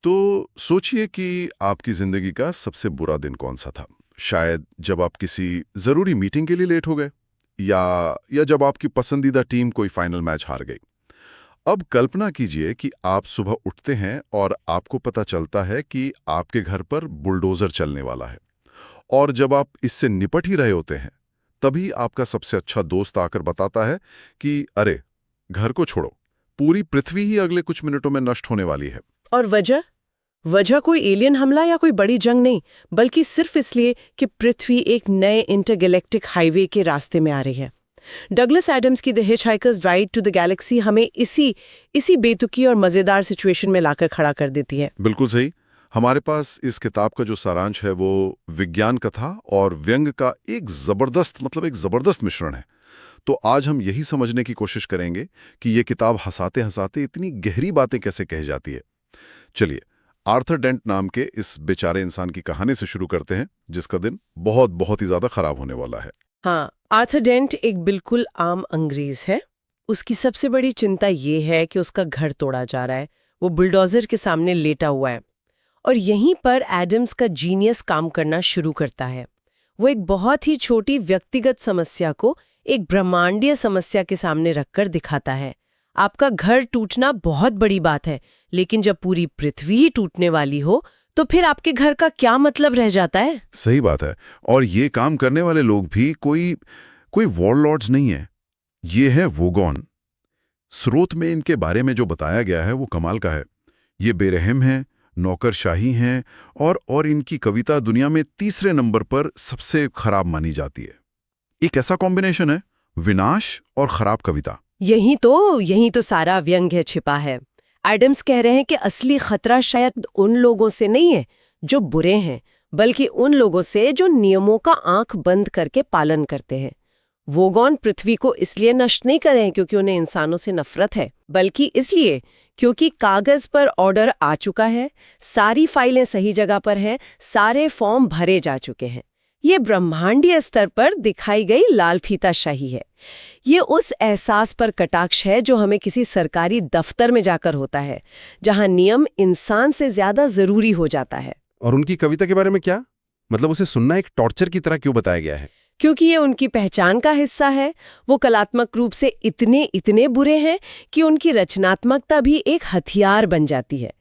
तो सोचिए कि आपकी जिंदगी का सबसे बुरा दिन कौन सा था। शायद जब आप किसी जरूरी मीटिंग के लिए लेट हो गए, या जब आपकी पसंदीदा टीम कोई फाइनल मैच हार गई। अब कल्पना कीजिए कि आप सुबह उठते हैं और आपको पता चलता है कि आपके घर पर बुलडोजर चलने वाला है। और जब आप इससे निपट ही रहे होते हैं, तभी आपका सबसे अच्छा दोस्त आकर बताता है कि अरे, घर को छोड़ो, पूरी पृथ्वी ही अगले कुछ मिनटों में नष्ट होने वाली है। और वजह वजह कोई एलियन हमला या कोई बड़ी जंग नहीं, बल्कि सिर्फ इसलिए कि पृथ्वी एक नए इंटरगैलेक्टिक हाईवे के रास्ते में आ रही है। डगलस एडम्स की the Hitchhiker's Guide to the Galaxy हमें इसी बेतुकी और मजेदार सिचुएशन में लाकर खड़ा कर देती है। बिल्कुल सही। हमारे पास इस किताब का जो सारांश है वो विज्ञान कथा और व्यंग का एक जबरदस्त मिश्रण है। तो आज हम यही समझने की कोशिश करेंगे कि ये किताब हंसाते हंसाते इतनी गहरी बातें कैसे कह जाती है। चलिए, आर्थर डेंट नाम के इस बेचारे इंसान की कहानी से शुरू करते हैं, जिसका दिन बहुत बहुत ही ज्यादा खराब होने वाला है। हाँ, आर्थर डेंट एक बिल्कुल आम अंग्रेज है। उसकी सबसे बड़ी चिंता ये है कि उसका घर तोड़ा जा रहा है। वो बुलडोजर के सामने लेटा हुआ है और यहीं पर एडम्स का जीनियस काम करना शुरू करता है। वो एक बहुत ही छोटी व्यक्तिगत समस्या को एक ब्रह्मांडीय समस्या के सामने रखकर दिखाता है। आपका घर टूटना बहुत बड़ी बात है, लेकिन जब पूरी पृथ्वी ही टूटने वाली हो तो फिर आपके घर का क्या मतलब रह जाता है। सही बात है। और ये काम करने वाले लोग भी कोई वॉरलॉर्ड्स नहीं है। ये है वोगॉन। स्रोत में इनके बारे में जो बताया गया है वो कमाल का है। ये बेरहम हैं, नौकरशाही हैं, और इनकी कविता दुनिया में तीसरे नंबर पर सबसे खराब मानी जाती है। एक ऐसा कॉम्बिनेशन है, विनाश और खराब कविता। यही तो सारा व्यंग्य छिपा है। एडम्स कह रहे हैं कि असली खतरा शायद उन लोगों से नहीं है जो बुरे हैं, बल्कि उन लोगों से जो नियमों का आंख बंद करके पालन करते हैं। वोगॉन पृथ्वी को इसलिए नष्ट नहीं कर रहे हैं क्योंकि उन्हें इंसानों से नफरत है, बल्कि इसलिए क्योंकि कागज पर ऑर्डर आ चुका है, सारी फाइलें सही जगह पर हैं, सारे फॉर्म भरे जा चुके हैं। ये ब्रह्मांडीय स्तर पर दिखाई गई लाल फीताशाही है। ये उस एहसास पर कटाक्ष है जो हमें किसी सरकारी दफ्तर में जाकर होता है, जहां नियम इंसान से ज्यादा जरूरी हो जाता है। और उनकी कविता के बारे में क्या? मतलब उसे सुनना एक टॉर्चर की तरह क्यों बताया गया है? क्योंकि ये उनकी पहचान का हिस्सा है। वो कलात्मक रूप से इतने बुरे हैं कि उनकी रचनात्मकता भी एक हथियार बन जाती है।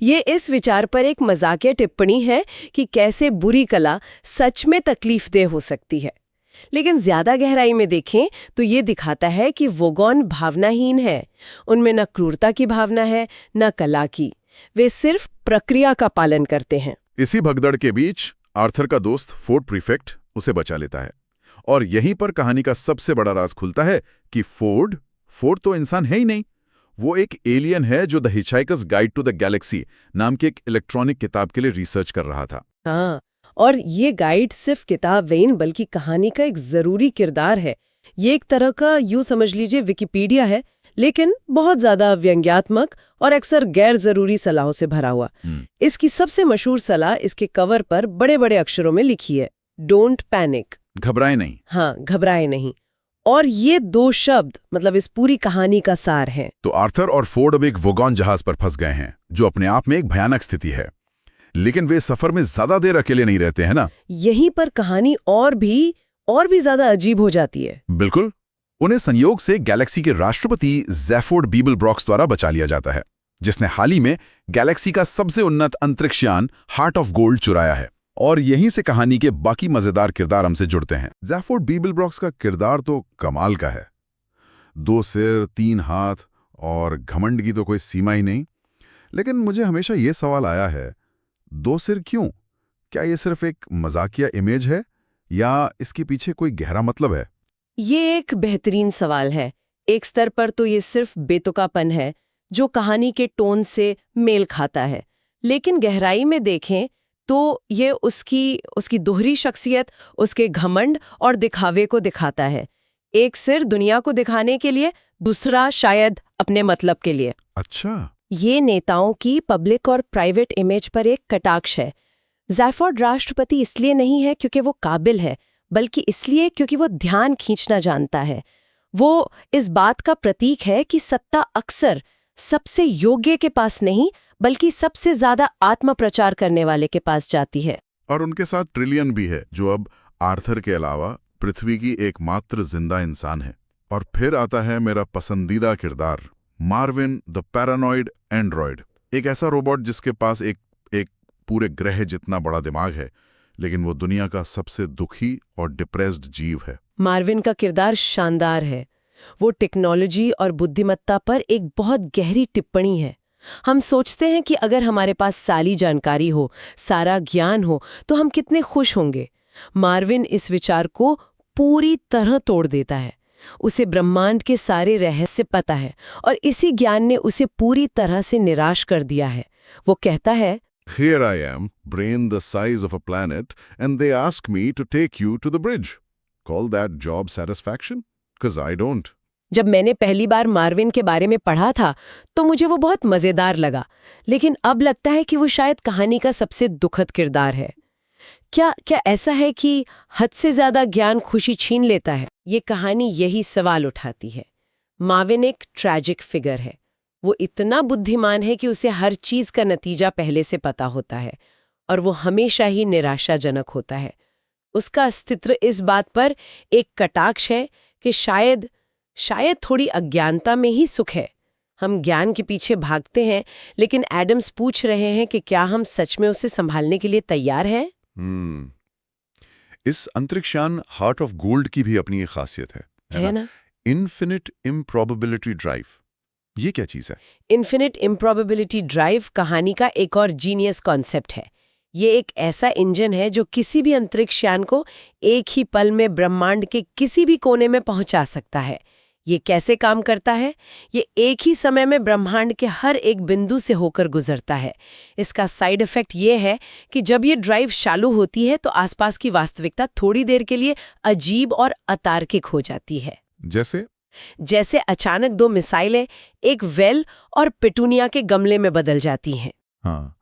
ये इस विचार पर एक मजाकिया टिप्पणी है कि कैसे बुरी कला सच में तकलीफदेह हो सकती है। लेकिन ज्यादा गहराई में देखें तो ये दिखाता है कि वोगॉन भावनाहीन है। उनमें न क्रूरता की भावना है, न कला की। वे सिर्फ प्रक्रिया का पालन करते हैं। इसी भगदड़ के बीच आर्थर का दोस्त फोर्ड प्रीफेक्ट उसे बचा लेता है। और यहीं पर कहानी का सबसे बड़ा राज खुलता है कि फोर्ड तो इंसान है ही नहीं। वो एक एलियन है जो the Hitchhiker's Guide to the Galaxy नाम की एक इलेक्ट्रॉनिक किताब के लिए रिसर्च कर रहा था। हाँ, और ये गाइड सिर्फ किताब नहीं बल्कि कहानी का एक जरूरी किरदार है। ये एक तरह का यूं समझ लीजिए विकिपीडिया है, लेकिन बहुत ज्यादा व्यंग्यात्मक और अक्सर गैर जरूरी सलाहों से भरा हुआ। इसकी सबसे मशहूर सलाह इसके कवर पर बड़े बड़े अक्षरों में लिखी है, डोंट पैनिक, घबराए नहीं। हाँ, घबराए नहीं। और ये दो शब्द मतलब इस पूरी कहानी का सार है। तो आर्थर और फोर्ड अब एक वोगॉन जहाज पर फंस गए हैं, जो अपने आप में एक भयानक स्थिति है। लेकिन वे सफर में ज्यादा देर अकेले नहीं रहते हैं ना। यहीं पर कहानी और भी ज्यादा अजीब हो जाती है। बिल्कुल। उन्हें संयोग से गैलेक्सी के राष्ट्रपति ज़ेफोर्ड बीबलब्रॉक्स द्वारा बचा लिया जाता है, जिसने हाल ही में गैलेक्सी का सबसे उन्नत अंतरिक्षयान हार्ट ऑफ गोल्ड चुराया है। और यहीं से कहानी के बाकी मजेदार किरदार हमसे जुड़ते हैं। ज़ेफोर्ड बीबलब्रॉक्स का किरदार तो कमाल का है। 2 सिर, 3 हाथ और घमंड की तो कोई सीमा ही नहीं। लेकिन मुझे हमेशा ये सवाल आया है, 2 सिर क्यों? क्या ये सिर्फ एक मजाकिया इमेज है या इसके पीछे कोई गहरा मतलब है? ये एक बेहतरीन सवाल है। एक स्तर पर तो ये सिर्फ बेतुकापन है जो कहानी के टोन से मेल खाता है, लेकिन गहराई में देखें तो ये उसकी दोहरी शख्सियत, उसके घमंड और दिखावे को दिखाता है। एक सिर दुनिया को दिखाने के लिए, दूसरा शायद अपने मतलब के लिए। अच्छा। ये नेताओं की पब्लिक और प्राइवेट इमेज पर एक कटाक्ष है। ज़ेफोर्ड राष्ट्रपति इसलिए नहीं है क्योंकि वो काबिल है, बल्कि इसलिए क्योंकि वो ध्यान खींचना जानता है। वो इस बात का प्रतीक है कि सत्ता अक्सर सबसे योग्य के पास नहीं, बल्कि सबसे ज्यादा आत्म प्रचार करने वाले के पास जाती है। और उनके साथ ट्रिलियन भी है, जो अब आर्थर के अलावा पृथ्वी की एकमात्र जिंदा इंसान है। और फिर आता है मेरा पसंदीदा किरदार, मार्विन द पैरानॉइड एंड्रॉयड। एक ऐसा रोबोट जिसके पास एक पूरे ग्रह जितना बड़ा दिमाग है, लेकिन वो दुनिया का सबसे दुखी और डिप्रेस्ड जीव है। मार्विन का किरदार शानदार है। वो टेक्नोलॉजी और बुद्धिमत्ता पर एक बहुत गहरी टिप्पणी है। हम सोचते हैं कि अगर हमारे पास सारी जानकारी हो, सारा ज्ञान हो, तो हम कितने खुश होंगे। मार्विन इस विचार को पूरी तरह तोड़ देता है। उसे ब्रह्मांड के सारे रहस्य पता है और इसी ज्ञान ने उसे पूरी तरह से निराश कर दिया है। वो कहता है, Here I am, brain the size of a planet, and they ask me to take you to the bridge. Call that job satisfaction? 'Cause I don't. जब मैंने पहली बार मार्विन के बारे में पढ़ा था तो मुझे वो बहुत मजेदार लगा, लेकिन अब लगता है कि वो शायद कहानी का सबसे दुखद किरदार है। क्या ऐसा है कि हद से ज्यादा ज्ञान खुशी छीन लेता है? ये कहानी यही सवाल उठाती है। मार्विन एक ट्रैजिक फिगर है। वो इतना बुद्धिमान है कि उसे हर चीज का नतीजा पहले से पता होता है और वो हमेशा ही निराशाजनक होता है। उसका अस्तित्व इस बात पर एक कटाक्ष है कि शायद थोड़ी अज्ञानता में ही सुख है। हम ज्ञान के पीछे भागते हैं, लेकिन एडम्स पूछ रहे हैं कि क्या हम सच में उसे संभालने के लिए तैयार हैं? इस अंतरिक्षयान हार्ट ऑफ गोल्ड की भी अपनी एक खासियत है ना? Infinite improbability drive. ये क्या चीज है? इन्फिनिट इम्प्रॉबेबिलिटी ड्राइव कहानी का एक और जीनियस कॉन्सेप्ट है। ये एक ऐसा इंजन है जो किसी भी अंतरिक्षयान को एक ही पल में ब्रह्मांड के किसी भी कोने में पहुंचा सकता है। ये कैसे काम करता है? ये एक ही समय में ब्रह्मांड के हर एक बिंदु से होकर गुजरता है। इसका साइड इफेक्ट ये है कि जब ये ड्राइव चालू होती है तो आसपास की वास्तविकता थोड़ी देर के लिए अजीब और अतार्किक हो जाती है। जैसे अचानक दो मिसाइलें एक वेल और पिटूनिया के गमले में बदल जाती हैं। हाँ,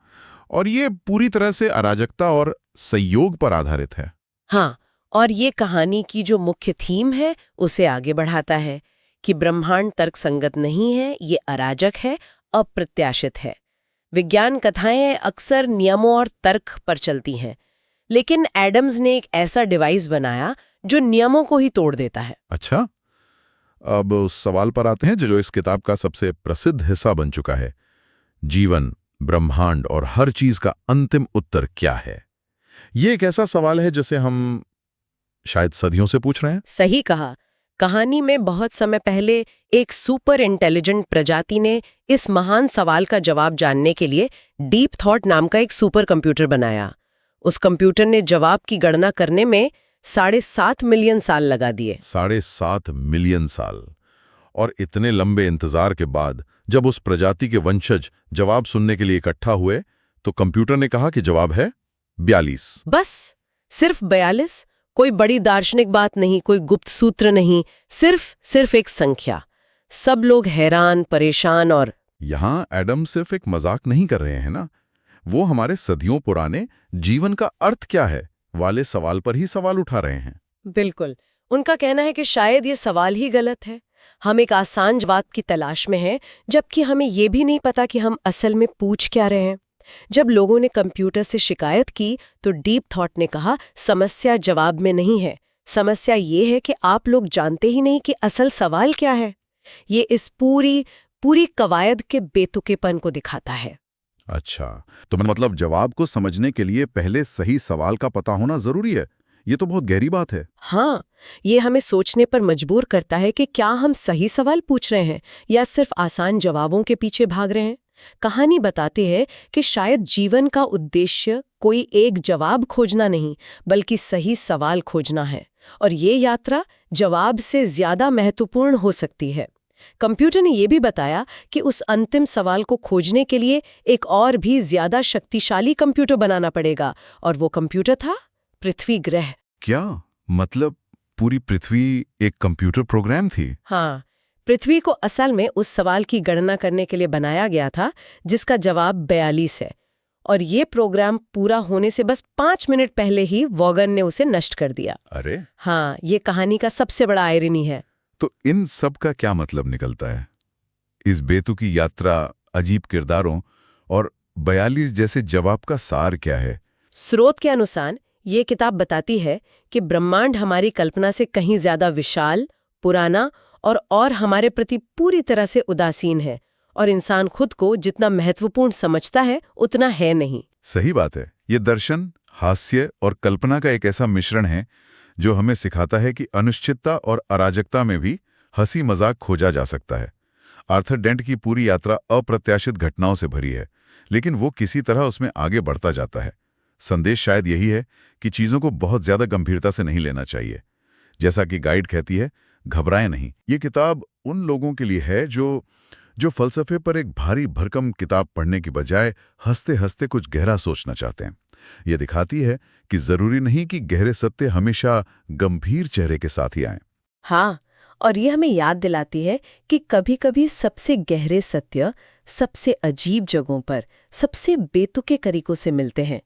और ये पूरी तरह से अराजकता और संयोग पर आधारित है। हाँ, और ये कहानी की जो मुख्य थीम है उसे आगे बढ़ाता है कि ब्रह्मांड तर्कसंगत नहीं है, ये अराजक है, अप्रत्याशित है। विज्ञान कथाएं अक्सर नियमों और तर्क पर चलती हैं, लेकिन एडम्स ने एक ऐसा डिवाइस बनाया जो नियमों को ही तोड़ देता है। अच्छा, अब उस सवाल पर आते हैं जो इस किताब का सबसे प्रसिद्ध हिस्सा बन चुका है। जीवन, ब्रह्मांड और हर चीज का अंतिम उत्तर क्या है? ये एक ऐसा सवाल है जिसे हम शायद सदियों से पूछ रहे हैं। सही कहा। कहानी में बहुत समय पहले एक सुपर इंटेलिजेंट प्रजाति ने इस महान सवाल का जवाब जानने के लिए डीप थॉट नाम का एक सुपर कंप्यूटर बनाया। उस कंप्यूटर ने जवाब की गणना करने में 7.5 मिलियन साल लगा दिए। 7.5 मिलियन साल। और इतने लंबे इंतजार के बाद जब उस प्रजाति के वंशज जवाब सुनने के लिए इकट्ठा हुए तो कंप्यूटर ने कहा कि जवाब है 42। बस सिर्फ 42। कोई बड़ी दार्शनिक बात नहीं, कोई गुप्त सूत्र नहीं, सिर्फ एक संख्या। सब लोग हैरान, परेशान। और यहां एडम सिर्फ एक मजाक नहीं कर रहे हैं ना, वो हमारे सदियों पुराने जीवन का अर्थ क्या है वाले सवाल पर ही सवाल उठा रहे हैं। बिल्कुल। उनका कहना है कि शायद ये सवाल ही गलत है। हम एक आसान जवाब की तलाश में हैं, जबकि हमें ये भी नहीं पता कि हम असल में पूछ क्या रहे हैं। जब लोगों ने कंप्यूटर से शिकायत की तो डीप थॉट ने कहा, समस्या जवाब में नहीं है, समस्या ये है कि आप लोग जानते ही नहीं कि असल सवाल क्या है। ये इस पूरी कवायद के बेतुकेपन को दिखाता है। अच्छा, तो मतलब जवाब को समझने के लिए पहले सही सवाल का पता होना जरूरी है। ये तो बहुत गहरी बात है। हाँ, ये हमें सोचने पर मजबूर करता है कि क्या हम सही सवाल पूछ रहे हैं या सिर्फ आसान जवाबों के पीछे भाग रहे हैं। कहानी बताती है कि शायद जीवन का उद्देश्य कोई एक जवाब खोजना नहीं, बल्कि सही सवाल खोजना है, और ये यात्रा जवाब से ज्यादा महत्वपूर्ण हो सकती है। कंप्यूटर ने यह भी बताया कि उस अंतिम सवाल को खोजने के लिए एक और भी ज्यादा शक्तिशाली कंप्यूटर बनाना पड़ेगा, और वो कंप्यूटर था पृथ्वी ग्रह। क्या मतलब पूरी पृथ्वी एक कंप्यूटर प्रोग्राम थी? हाँ, पृथ्वी को असल में उस सवाल की गणना करने के लिए बनाया गया था जिसका जवाब 42 है, और ये प्रोग्राम पूरा होने से बस 5 मिनट पहले ही वॉगन ने उसे नष्ट कर दिया। अरे हाँ, ये कहानी का सबसे बड़ा आयरनी है। तो इन सब का क्या मतलब निकलता है? इस बेतुकी यात्रा, अजीब किरदारों और 42 जैसे जवाब का सार क्या है? स्रोत के अनुसार ये किताब बताती है कि ब्रह्मांड हमारी कल्पना से कहीं ज्यादा विशाल, पुराना और हमारे प्रति पूरी तरह से उदासीन है, और इंसान खुद को जितना महत्वपूर्ण समझता है उतना है नहीं। सही बात है। ये दर्शन, हास्य और कल्पना का एक ऐसा मिश्रण है जो हमें सिखाता है कि अनिश्चितता और अराजकता में भी हंसी मजाक खोजा जा सकता है। आर्थर डेंट की पूरी यात्रा अप्रत्याशित घटनाओं से भरी है, लेकिन वो किसी तरह उसमें आगे बढ़ता जाता है। संदेश शायद यही है कि चीजों को बहुत ज्यादा गंभीरता से नहीं लेना चाहिए। जैसा कि गाइड कहती है, घबराएं नहीं। ये किताब उन लोगों के लिए है जो फलसफे पर एक भारी भरकम किताब पढ़ने की बजाय हंसते हंसते कुछ गहरा सोचना चाहते हैं। ये दिखाती है कि जरूरी नहीं कि गहरे सत्य हमेशा गंभीर चेहरे के साथ ही आएं। हाँ, और ये हमें याद दिलाती है कि कभी-कभी सबसे गहरे सत्य सबसे अजीब जगहों पर, सबसे बेतुके तरीकों से मिलते हैं।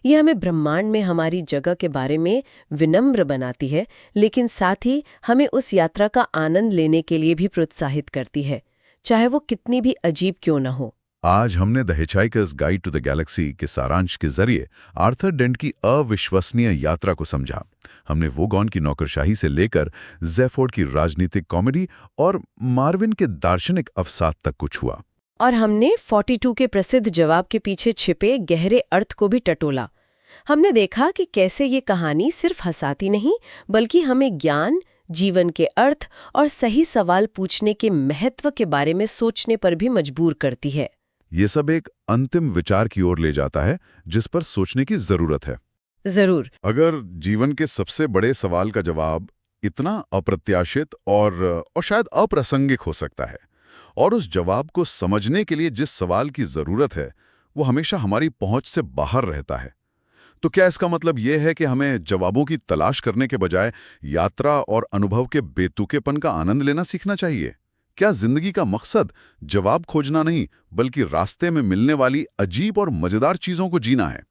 ये हमें ब्रह्मांड में हमारी जगह के बारे में विनम्र बनाती है, लेकिन साथ ही हमें उस यात्रा का आनंद लेने के लिए भी प्रोत्साहित करती है, चाहे वो कितनी भी अजीब क्यों न हो। आज हमने the Hitchhiker's Guide to the Galaxy के सारांश के जरिए आर्थर डेंट की अविश्वसनीय यात्रा को समझा। हमने वोगॉन की नौकरशाही से लेकर ज़ेफोर्ड की राजनीतिक कॉमेडी और मार्विन के दार्शनिक अवसाद तक को छुआ। और हमने 42 के प्रसिद्ध जवाब के पीछे छिपे गहरे अर्थ को भी टटोला। हमने देखा कि कैसे ये कहानी सिर्फ हंसाती नहीं, बल्कि हमें ज्ञान, जीवन के अर्थ और सही सवाल पूछने के महत्व के बारे में सोचने पर भी मजबूर करती है। ये सब एक अंतिम विचार की ओर ले जाता है जिस पर सोचने की जरूरत है। जरूर। अगर जीवन के सबसे बड़े सवाल का जवाब इतना अप्रत्याशित और शायद अप्रासंगिक हो सकता है, और उस जवाब को समझने के लिए जिस सवाल की जरूरत है वो हमेशा हमारी पहुंच से बाहर रहता है, तो क्या इसका मतलब यह है कि हमें जवाबों की तलाश करने के बजाय यात्रा और अनुभव के बेतुकेपन का आनंद लेना सीखना चाहिए? क्या जिंदगी का मकसद जवाब खोजना नहीं, बल्कि रास्ते में मिलने वाली अजीब और मजेदार चीजों को जीना है?